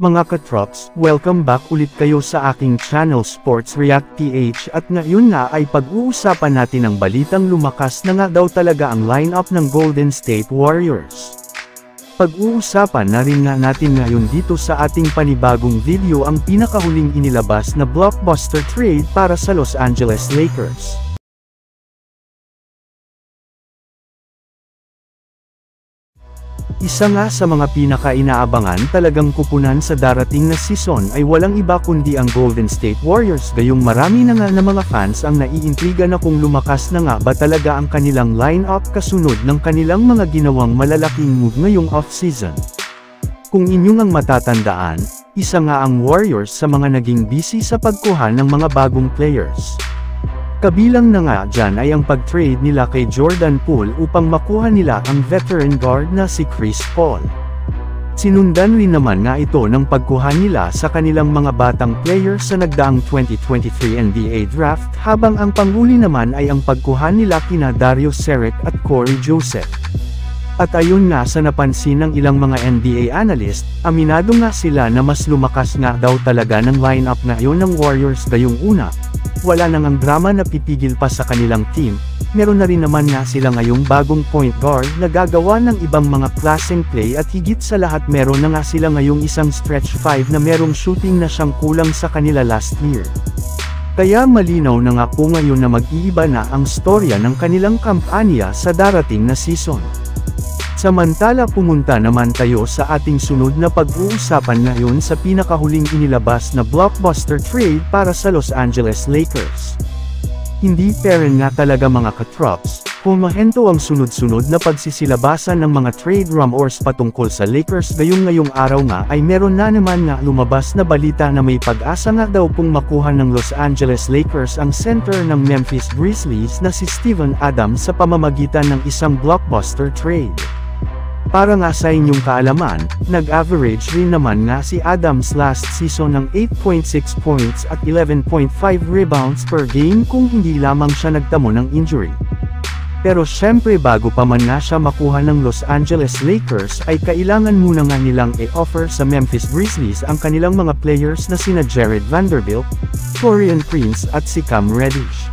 Mga katrops, welcome back ulit kayo sa aking channel Sports React PH at ngayon nga ay pag-uusapan natin ang balitang lumakas na nga daw talaga ang lineup ng Golden State Warriors. Pag-uusapan na rin nga natin ngayon dito sa ating panibagong video ang pinakahuling inilabas na blockbuster trade para sa Los Angeles Lakers. Isa nga sa mga pinaka-inaabangan talagang kupunan sa darating na season ay walang iba kundi ang Golden State Warriors, gayong marami na nga na mga fans ang naiintriga na kung lumakas na nga ba talaga ang kanilang lineup kasunod ng kanilang mga ginawang malalaking move ngayong off-season. Kung inyong ang matatandaan, isa nga ang Warriors sa mga naging busy sa pagkuha ng mga bagong players. Kabilang na nga dyan ay ang pag-trade nila kay Jordan Poole upang makuha nila ang veteran guard na si Chris Paul. Sinundan rin naman nga ito ng pagkuha nila sa kanilang mga batang players sa nagdaang 2023 NBA Draft, habang ang panghuli naman ay ang pagkuha nila kina Dario Saric at Corey Joseph. At ayun nga sa napansin ng ilang mga NBA analyst, aminado nga sila na mas lumakas nga daw talaga ng lineup ngayon ng Warriors gayong una. Wala nang ang drama na pipigil pa sa kanilang team, meron na rin naman nga sila ngayong bagong point guard na gagawa ng ibang mga klaseng play at higit sa lahat meron na nga sila ngayong isang stretch 5 na merong shooting na siyang kulang sa kanila last year. Kaya malinaw na nga po ngayon na mag-iiba na ang storya ng kanilang kampanya sa darating na season. Samantala pumunta naman tayo sa ating sunod na pag-uusapan ngayon sa pinakahuling inilabas na blockbuster trade para sa Los Angeles Lakers. Hindi peren nga talaga mga katrops, humahento ang sunod-sunod na pagsisilabasan ng mga trade rumors patungkol sa Lakers ngayong araw nga ay meron na naman nga lumabas na balita na may pag-asa nga daw pong makuha ng Los Angeles Lakers ang center ng Memphis Grizzlies na si Steven Adams sa pamamagitan ng isang blockbuster trade. Para nga sa inyong kaalaman, nag-average rin naman nga si Adams last season ng 8.6 points at 11.5 rebounds per game kung hindi lamang siya nagtamo ng injury. Pero syempre bago pa man nga siya makuha ng Los Angeles Lakers ay kailangan muna nga nilang i-offer sa Memphis Grizzlies ang kanilang mga players na sina Jared Vanderbilt, Taurean Prince at si Cam Reddish.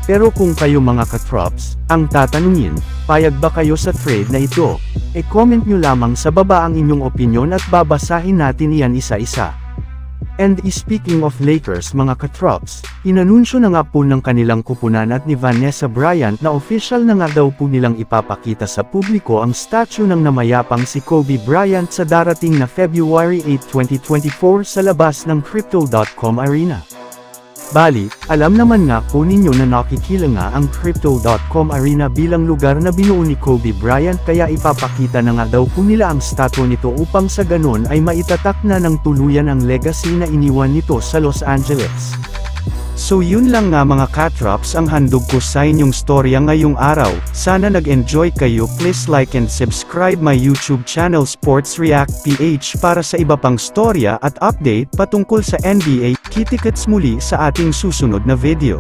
Pero kung kayo mga katrops, ang tatanungin, payag ba kayo sa trade na ito? E-comment nyo lamang sa baba ang inyong opinyon at babasahin natin iyan isa-isa. And speaking of Lakers mga katrops, inanunsyo na nga po ng kanilang kupunan at ni Vanessa Bryant na official na nga daw po nilang ipapakita sa publiko ang statue ng namayapang si Kobe Bryant sa darating na February 8, 2024 sa labas ng Crypto.com Arena. Bali, alam naman nga po ninyo na nakikila nga ang Crypto.com Arena bilang lugar na binuo ni Kobe Bryant, kaya ipapakita na nga daw po nila ang statue nito upang sa ganon ay maitatak na ng tuluyan ang legacy na iniwan nito sa Los Angeles. So yun lang nga mga katrops ang handog ko sa inyong storya ngayong araw. Sana nag-enjoy kayo. Please like and subscribe my YouTube channel Sports React PH para sa iba pang storya at update patungkol sa NBA. Kita-kits muli sa ating susunod na video.